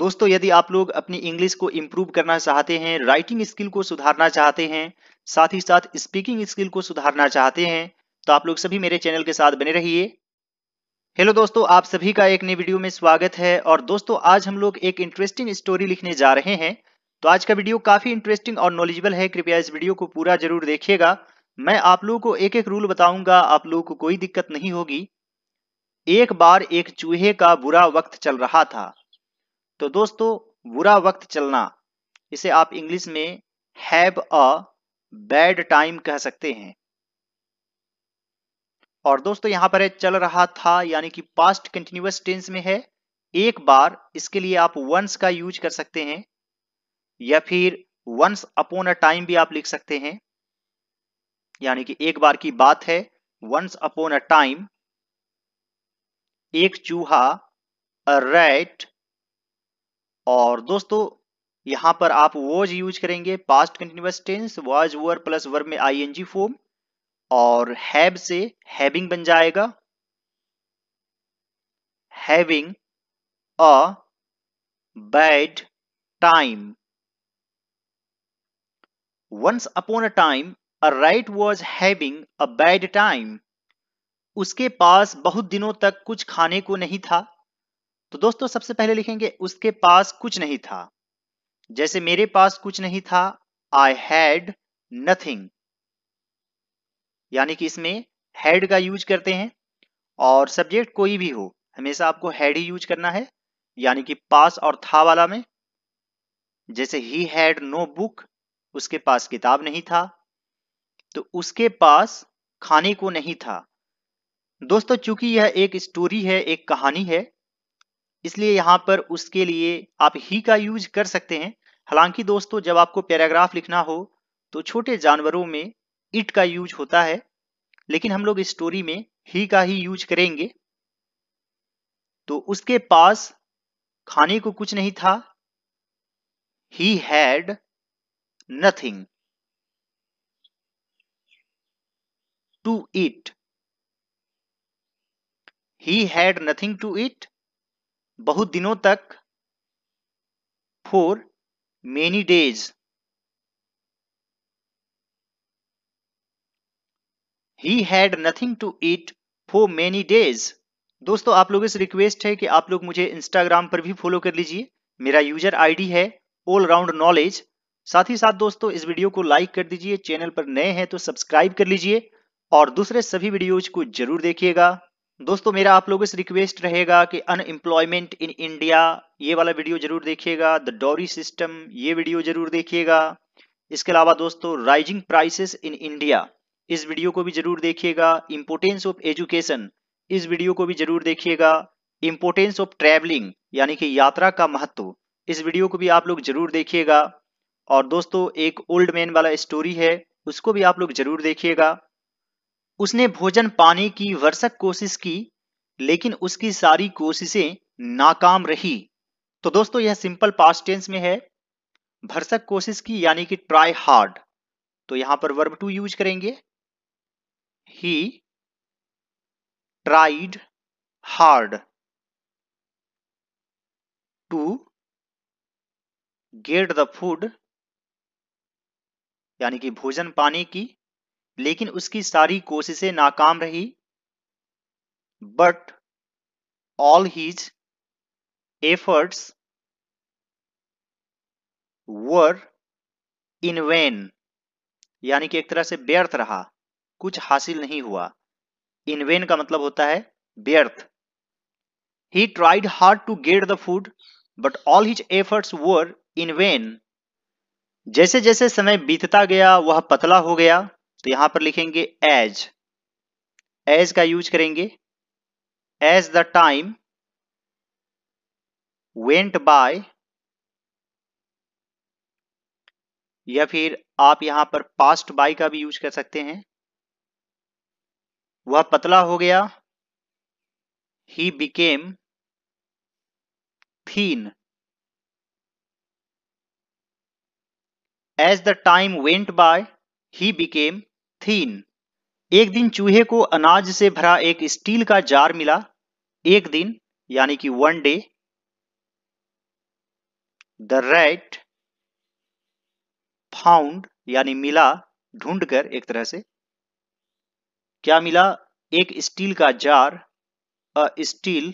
दोस्तों यदि आप लोग अपनी इंग्लिश को इम्प्रूव करना चाहते हैं, राइटिंग स्किल को सुधारना चाहते हैं, साथ ही साथ स्पीकिंग स्किल को सुधारना चाहते हैं, तो आप लोग सभी मेरे चैनल के साथ बने रहिए। हेलो दोस्तों, आप सभी का एक नई वीडियो में स्वागत है। और दोस्तों आज हम लोग एक इंटरेस्टिंग स्टोरी लिखने जा रहे हैं। तो आज का वीडियो काफी इंटरेस्टिंग और नॉलेजेबल है। कृपया इस वीडियो को पूरा जरूर देखिएगा। मैं आप लोगों को एक एक रूल बताऊंगा, आप लोगों को कोई दिक्कत नहीं होगी। एक बार एक चूहे का बुरा वक्त चल रहा था। तो दोस्तों बुरा वक्त चलना, इसे आप इंग्लिश में हैव अ बैड टाइम कह सकते हैं। और दोस्तों यहां पर है चल रहा था, यानी कि पास्ट कंटिन्यूअस टेंस में है। एक बार, इसके लिए आप वंस का यूज कर सकते हैं या फिर वंस अपॉन अ टाइम भी आप लिख सकते हैं। यानी कि एक बार की बात है, वंस अपॉन अ टाइम एक चूहा, अ रैट। और दोस्तों यहां पर आप वॉज यूज करेंगे, past continuous tense was were plus verb में आईएनजी फॉर्म, और हैव से हैविंग बन जाएगा, having a bad time. Once upon a time a rat was having a bad time. उसके पास बहुत दिनों तक कुछ खाने को नहीं था। तो दोस्तों सबसे पहले लिखेंगे उसके पास कुछ नहीं था। जैसे मेरे पास कुछ नहीं था, आई हैड नथिंग, यानी कि इसमें हैड का यूज करते हैं। और सब्जेक्ट कोई भी हो, हमेशा आपको हैड ही यूज करना है, यानी कि पास और था वाला में। जैसे ही हैड नो बुक, उसके पास किताब नहीं था। तो उसके पास खाने को नहीं था। दोस्तों चूंकि यह एक स्टोरी है, एक कहानी है, इसलिए यहां पर उसके लिए आप ही का यूज कर सकते हैं। हालांकि दोस्तों जब आपको पैराग्राफ लिखना हो तो छोटे जानवरों में इट का यूज होता है, लेकिन हम लोग स्टोरी में ही का ही यूज करेंगे। तो उसके पास खाने को कुछ नहीं था, he had nothing to eat, he had nothing to eat बहुत दिनों तक, for many days, he had nothing to eat for many days। दोस्तों आप लोगों से रिक्वेस्ट है कि आप लोग मुझे इंस्टाग्राम पर भी फॉलो कर लीजिए। मेरा यूजर आईडी है ऑल राउंड नॉलेज। साथ ही साथ दोस्तों इस वीडियो को लाइक कर दीजिए, चैनल पर नए हैं तो सब्सक्राइब कर लीजिए और दूसरे सभी वीडियोज को जरूर देखिएगा। दोस्तों मेरा आप लोगों से रिक्वेस्ट रहेगा कि अनएम्प्लॉयमेंट इन इंडिया, ये वाला वीडियो जरूर देखिएगा। द डॉरी सिस्टम, ये वीडियो जरूर देखिएगा। इसके अलावा दोस्तों राइजिंग प्राइसेस इन इंडिया, इस वीडियो को भी जरूर देखिएगा। इंपोर्टेंस ऑफ एजुकेशन, इस वीडियो को भी जरूर देखिएगा। इंपोर्टेंस ऑफ ट्रैवलिंग, यानी कि यात्रा का महत्व, इस वीडियो को भी आप लोग जरूर देखिएगा। और दोस्तों एक ओल्ड मैन वाला स्टोरी है, उसको भी आप लोग जरूर देखिएगा। उसने भोजन पाने की भरसक कोशिश की, लेकिन उसकी सारी कोशिशें नाकाम रही। तो दोस्तों यह सिंपल पास्ट टेंस में है। भरसक कोशिश की यानी कि ट्राई हार्ड, तो यहां पर वर्ब टू यूज करेंगे, he tried hard to get the food, यानी कि भोजन पाने की, लेकिन उसकी सारी कोशिशें नाकाम रही। But all his efforts were in vain, यानी कि एक तरह से व्यर्थ रहा, कुछ हासिल नहीं हुआ। इन वेन का मतलब होता है व्यर्थ। He tried hard to get the food but all his efforts were in vain. जैसे जैसे समय बीतता गया वह पतला हो गया। तो यहां पर लिखेंगे एज, एज का यूज करेंगे। As the time went by, या फिर आप यहां पर पास्ट बाय का भी यूज कर सकते हैं। वह पतला हो गया, he became thin. As the time went by he became thin. एक दिन चूहे को अनाज से भरा एक स्टील का जार मिला। एक दिन यानी कि one day. The rat found यानी मिला, ढूंढकर एक तरह से। क्या मिला? एक स्टील का जार, अ स्टील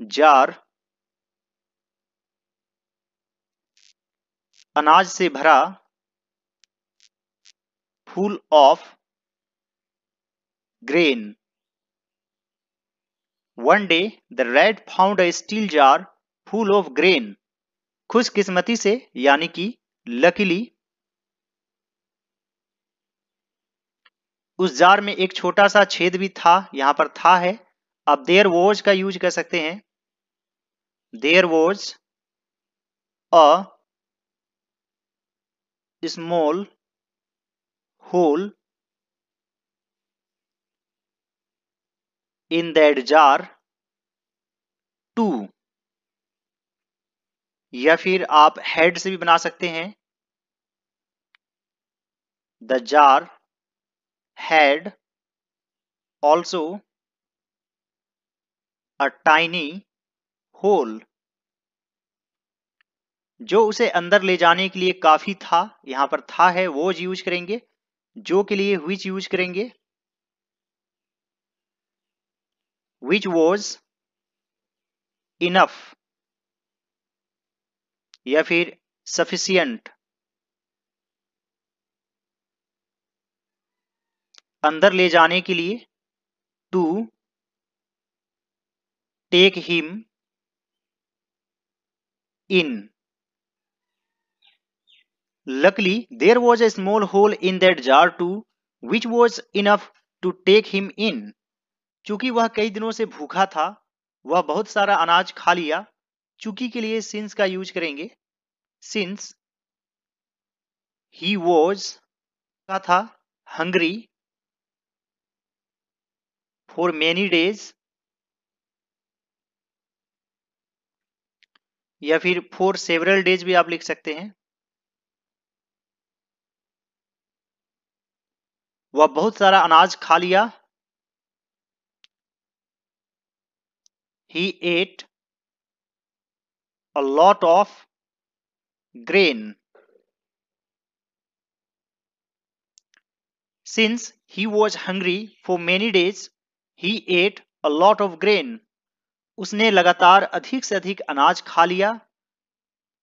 जार, अनाज से भरा, full of grain. One day the rat found a steel jar full of grain. खुशकिस्मती से यानी कि लकीली उस जार में एक छोटा सा छेद भी था, यहां पर था है। अब देयर वॉज का यूज कर सकते हैं। There was a small hole in that jar too, या फिर आप हेड से भी बना सकते हैं। The jar had also a tiny hole. जो उसे अंदर ले जाने के लिए काफी था, यहां पर था है वॉज यूज करेंगे। जो के लिए विच यूज करेंगे, विच वॉज इनफ, या फिर सफिशियंट। अंदर ले जाने के लिए to take him in. Luckily there was a small hole in that jar too, which was enough to take him in। चूंकि वह कई दिनों से भूखा था, वह बहुत सारा अनाज खा लिया। चूंकि के लिए सिंस का यूज करेंगे। सिंस ही वॉज का था हंग्री फॉर मेनी डेज, या फिर फॉर सेवरल डेज भी आप लिख सकते हैं। वह बहुत सारा अनाज खा लिया। ही eight a lot of grain। Since he was hungry for many days, he ate a lot of grain। उसने लगातार अधिक से अधिक अनाज खा लिया।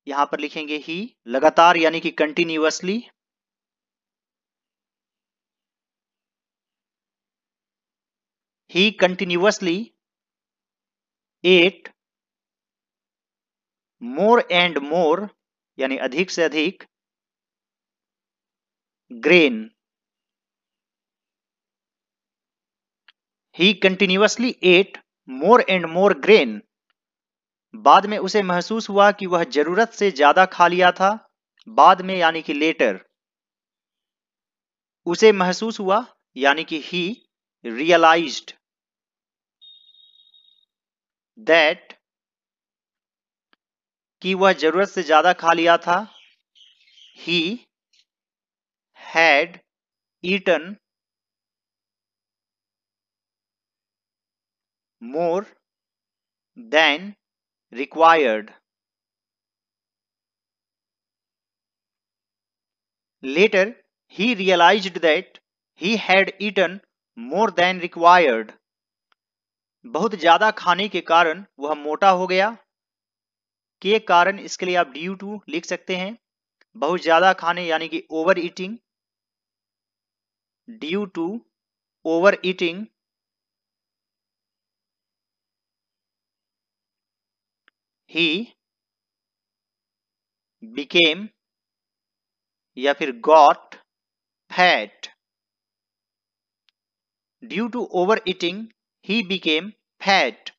यहां पर लिखेंगे ही, लगातार यानी कि कंटिन्यूअसली। ही continuously ate more and more, यानी अधिक से अधिक ग्रेन। ही continuously ate more and more grain. बाद में उसे महसूस हुआ कि वह जरूरत से ज्यादा खा लिया था। बाद में यानी कि लेटर। उसे महसूस हुआ यानी कि ही रियलाइज्ड दैट, कि वह जरूरत से ज्यादा खा लिया था। He had eaten more than required. Later he realized that he had eaten more than required. बहुत ज्यादा खाने के कारण वह मोटा हो गया। के कारण इसके लिए आप ड्यू टू लिख सकते हैं। बहुत ज्यादा खाने यानी कि overeating, due to overeating. He became या फिर got fat. Due to overeating he became fat.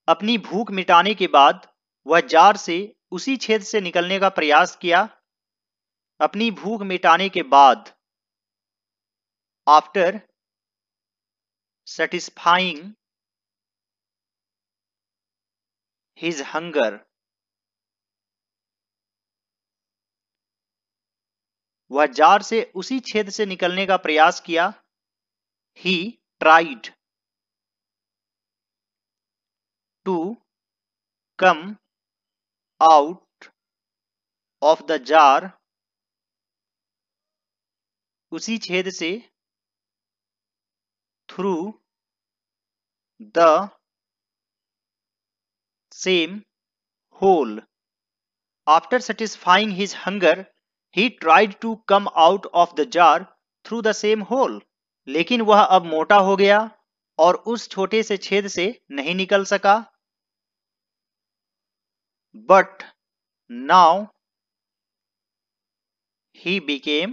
अपनी भूख मिटाने के बाद वह जार से उसी छेद से निकलने का प्रयास किया। अपनी भूख मिटाने के बाद, आफ्टर सेटिस्फाइंग हिज हंगर। वह जार से उसी छेद से निकलने का प्रयास किया। He tried to come out of the jar, उसी छेद से, through the same hole. After satisfying his hunger, he tried to come out of the jar through the same hole. लेकिन वह अब मोटा हो गया और उस छोटे से छेद से नहीं निकल सका. But now he became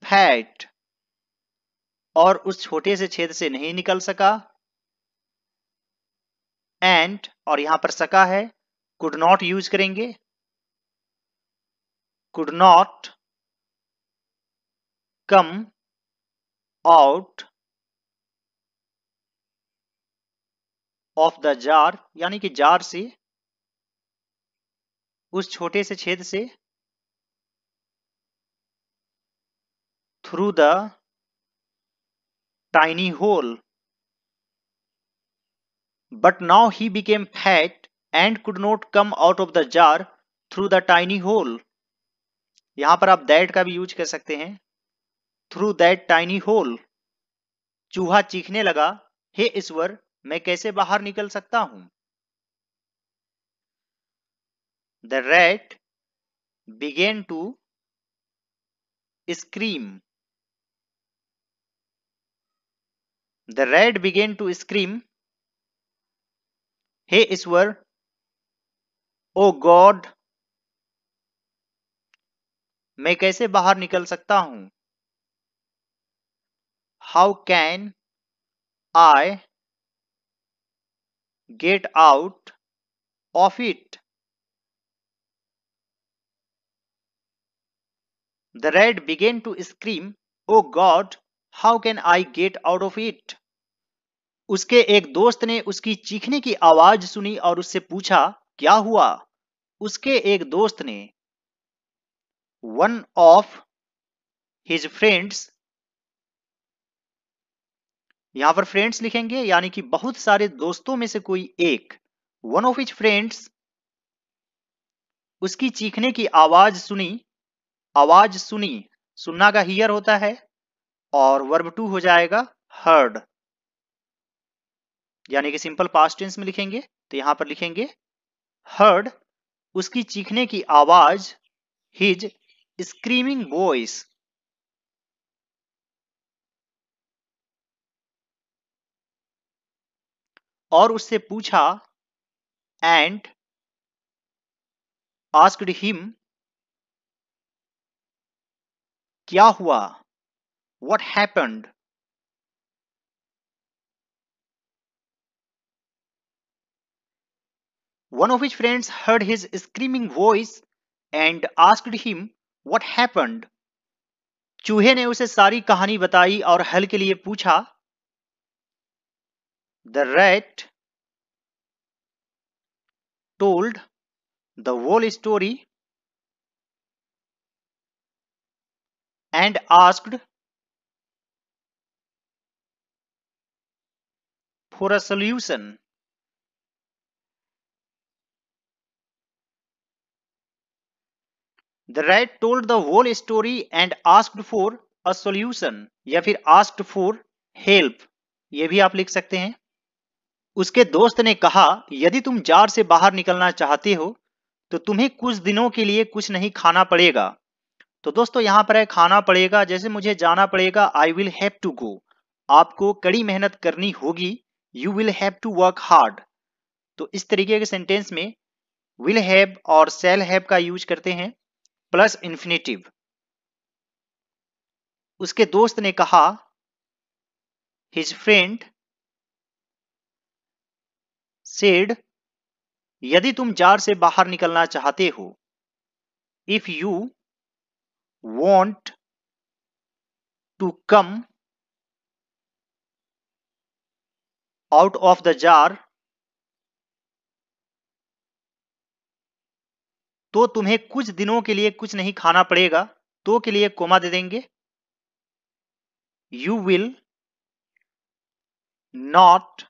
fat. और उस छोटे से छेद से नहीं निकल सका. And और यहां पर सका है, could not यूज करेंगे. Could not come out of the jar, यानी कि जार से, उस छोटे से छेद से, through the tiny hole. But now he became fat and could not come out of the jar through the tiny hole. यहां पर आप that का भी यूज कर सकते हैं. Through that tiny hole. चूहा चीखने लगा, हे ईश्वर, मैं कैसे बाहर निकल सकता हूं. The rat began to scream. The rat began to scream, हे ईश्वर, ओ गॉड, मैं कैसे बाहर निकल सकता हूं. How can I get out of it? The rat began to scream, Oh God, how can I get out of it? उसके एक दोस्त ने उसकी चीखने की आवाज सुनी और उससे पूछा, क्या हुआ. उसके एक दोस्त ने, one of his friends, यहां पर फ्रेंड्स लिखेंगे यानी कि बहुत सारे दोस्तों में से कोई एक, one of his friends, उसकी चीखने की आवाज सुनी. आवाज सुनी, सुनना का हियर होता है और वर्ब टू हो जाएगा heard, यानी कि सिंपल पास्ट टेंस में लिखेंगे तो यहां पर लिखेंगे heard, उसकी चीखने की आवाज, his screaming voice. और उससे पूछा, and asked him, क्या हुआ, what happened. One of his friends heard his screaming voice and asked him what happened. चूहे ने उसे सारी कहानी बताई और हल के लिए पूछा. The rat told the whole story and asked for a solution. The rat told the whole story and asked for a solution, या फिर asked for help, ये भी आप लिख सकते हैं. उसके दोस्त ने कहा, यदि तुम जार से बाहर निकलना चाहते हो तो तुम्हें कुछ दिनों के लिए कुछ नहीं खाना पड़ेगा. तो दोस्तों यहां पर है खाना पड़ेगा, जैसे मुझे जाना पड़ेगा, I will have to go. आपको कड़ी मेहनत करनी होगी, you will have to work hard. तो इस तरीके के सेंटेंस में विल हैव और शैल हैव का यूज करते हैं प्लस इंफिनिटिव. उसके दोस्त ने कहा, हिज फ्रेंड सेड, यदि तुम जार से बाहर निकलना चाहते हो, if you want to come out of the jar, तो तुम्हें कुछ दिनों के लिए कुछ नहीं खाना पड़ेगा. तो के लिए कोमा दे देंगे. You will not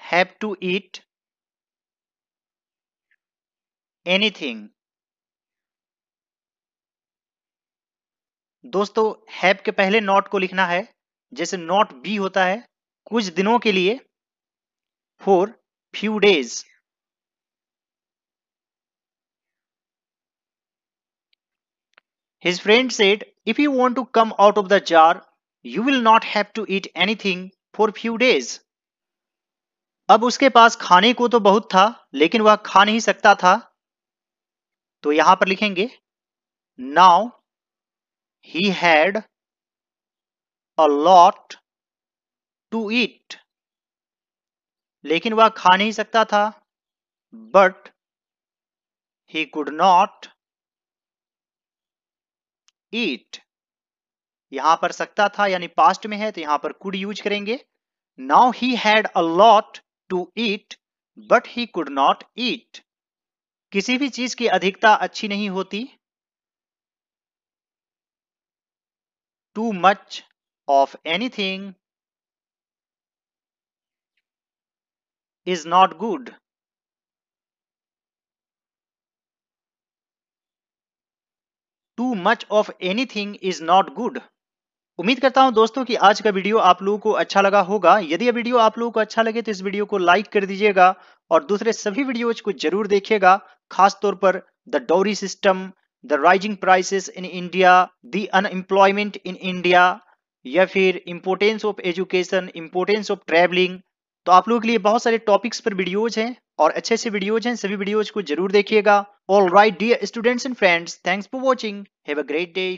have to eat anything. दोस्तों हैव के पहले नॉट को लिखना है, जैसे नॉट बी होता है कुछ दिनों के लिए, for few days. His friend said, if you want to come out of the jar, you will not have to eat anything for few days. अब उसके पास खाने को तो बहुत था, लेकिन वह खा नहीं सकता था, तो यहां पर लिखेंगे now he had a lot to eat. लेकिन वह खा नहीं सकता था, but he could not eat. यहां पर सकता था यानी पास्ट में है, तो यहां पर कुड यूज करेंगे। Now he had a lot to eat but he could not eat. किसी भी चीज की अधिकता अच्छी नहीं होती। Too much of anything is not good. Too much of anything is not good. उम्मीद करता हूं दोस्तों कि आज का वीडियो आप लोगों को अच्छा लगा होगा। यदि यह वीडियो आप लोगों को अच्छा लगे तो इस वीडियो को लाइक कर दीजिएगा और दूसरे सभी वीडियोज को जरूर देखिएगा, खास तौर पर the dowry system, the rising prices in India, the unemployment in India, या फिर importance of education, importance of travelling. तो आप लोगों के लिए बहुत सारे टॉपिक्स पर वीडियोज हैं और अच्छे अच्छे वीडियोज हैं, सभी वीडियोज को जरूर देखिएगा। All right dear students and friends, thanks for watching, have a great day.